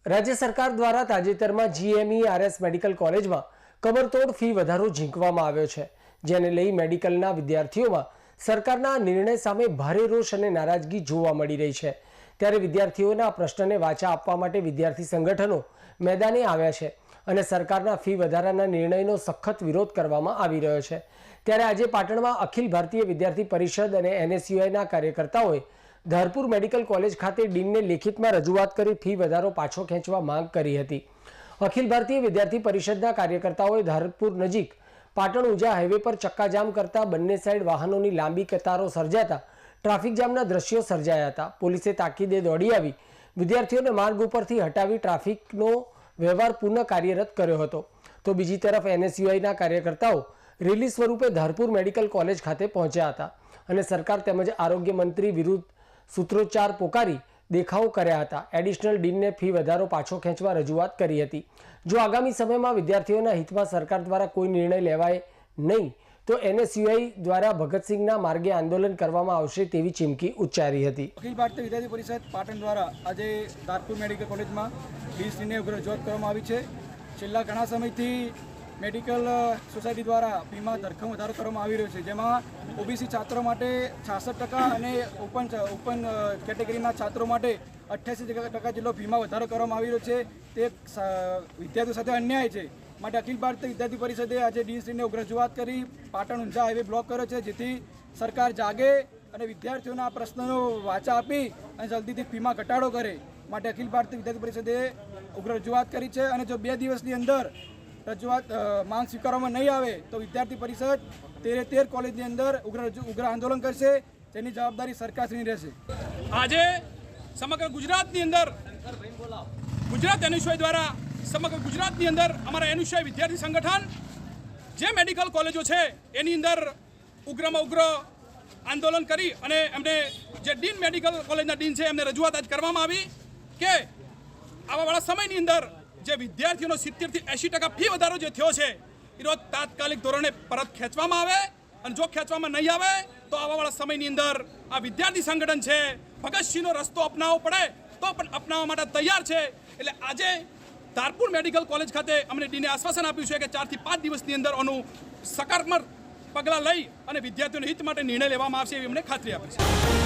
राज्य सरकार द्वारा ताजेतરમાં GMERS मेडिकल कॉलेजમાં કમરતોડ ફી વધારો ઝીંકવામાં આવ્યો છે, જેને લઈ મેડિકલના વિદ્યાર્થીઓમાં સરકારના નિર્ણય સામે ભારે રોષ અને નારાજગી જોવા મળી રહી છે। ત્યારે વિદ્યાર્થીઓના પ્રશ્નને વાચા આપવા માટે વિદ્યાર્થી સંગઠનો મેદાને આવ્યા છે અને સરકારના ફી વધારાના નિર્ણયનો સખત વિરોધ કરવામાં આવી રહ્યો છે। ત્યારે આજે પાટણમાં અખિલ ભારતીય વિદ્યાર્થી પરિષદ અને NSUIના કાર્યકર્તાઓએ ધારપુર મેડિકલ કોલેજ ખાતે ડીનને લેખિતમાં રજૂઆત કરી ફી વધારો પાછો ખેંચવા માંગ કરી હતી। અખિલ ભારતીય વિદ્યાર્થી પરિષદના કાર્યકર્તાઓએ ધારપુર નજીક પાટણ ઉંઝા હાઈવે પર ચક્કાજામ કરતા બંને સાઈડ વાહનોની લાંબી કતારો સર્જાતા ટ્રાફિક જામના દ્રશ્યો સર્જાયા હતા। પોલીસે તાકીદે દોડી આવી વિદ્યાર્થીઓને માર્ગ ઉપરથી હટાવી ટ્રાફિકનો વ્યવહાર પુનઃ કાર્યરત કર્યો હતો। તો બીજી તરફ NSUIના કાર્યકર્તાઓ રેલી સ્વરૂપે ધારપુર મેડિકલ કોલેજ ખાતે પહોંચ્યા હતા અને સરકાર તેમજ આરોગ્ય મંત્રી વિરુદ્ધ સૂત્રોચ્ચાર પોકારી દેખાવો કર્યા હતા। એડિશનલ ડીનને ફી વધારો પાછો ખેંચવા રજૂઆત કરી હતી। જો આગામી સમયમાં વિદ્યાર્થીઓના હિતમાં સરકાર દ્વારા કોઈ નિર્ણય લેવાય નહીં તો NSUI દ્વારા ભગતસિંહના માર્ગે આંદોલન કરવામાં આવશે તેવી ચીમકી ઉચ્ચારી હતી। અખિલ ભારતીય વિદ્યાર્થી પરિષદ પાટણ દ્વારા આજે ધારપુર મેડિકલ કોલેજમાં ડીસીને રજૂઆત કરવામાં આવી છે। છેલ્લા ઘણા સમયથી મેડિકલ સોસાયટી દ્વારા ફીમાં ધરખમ વધારો કરવામાં આવી રહ્યો છે, જેમાં OBC છાત્રો માટે 66% અને ઓપન કેટેગરીના છાત્રો માટે 88% જેટલો ફીમાં વધારો કરવામાં આવી રહ્યો છે। તે વિદ્યાર્થીઓ સાથે અન્યાય છે, માટે અખિલ ભારતીય વિદ્યાર્થી પરિષદે આજે ડીસીને રજૂઆત કરી પાટણ ઊંઝા હાઈવે બ્લોક કર્યો છે, જેથી સરકાર જાગે અને વિદ્યાર્થીઓના આ પ્રશ્નનો વાચા આપી અને જલ્દીથી ફીમાં ઘટાડો કરે માટે અખિલ ભારતીય વિદ્યાર્થી પરિષદે ઉગ્ર રજૂઆત કરી છે। અને જો 2 દિવસની અંદર રજૂઆત માંગ સ્વીકારવામાં નહીં આવે તો વિદ્યાર્થી પરિષદ 13 કોલેજની અંદર ઉગ્ર આંદોલન કરશે, તેની જવાબદારી સરકારશ્રીની રહેશે। આજે સમગ્ર ગુજરાતની અંદર ગુજરાત NSUI દ્વારા સમગ્ર ગુજરાતની અંદર અમારા NSUI વિદ્યાર્થી સંગઠન જે મેડિકલ કોલેજો છે એની અંદર ઉગ્રમાં ઉગ્ર આંદોલન કરી અને એમને જે ડીન મેડિકલ કોલેજના ડીન છે એમને રજૂઆત આજ કરવામાં આવી કે આવાવાળા સમયની અંદર જે વિદ્યાર્થીઓનો 70 થી 80% ફી વધારો જે થયો છે એ તાત્કાલિક ધોરણે પરત ખેંચવામાં આવે અને જો ખેંચવામાં નહીં આવે તો આવાવાળા સમયની અંદર આ વિદ્યાર્થી સંગઠન છે ભગતસિંહનો રસ્તો અપનાવવો પડે તો પણ અપનાવવા માટે તૈયાર છે। એટલે આજે ધારપુર મેડિકલ કોલેજ ખાતે અમને ડીને આશ્વાસન આપ્યું છે કે 4 થી 5 દિવસની અંદર આનું સકારાત્મક પગલાં લઈ અને વિદ્યાર્થીઓના હિત માટે નિર્ણય લેવામાં આવશે એવી અમને ખાતરી આપી છે।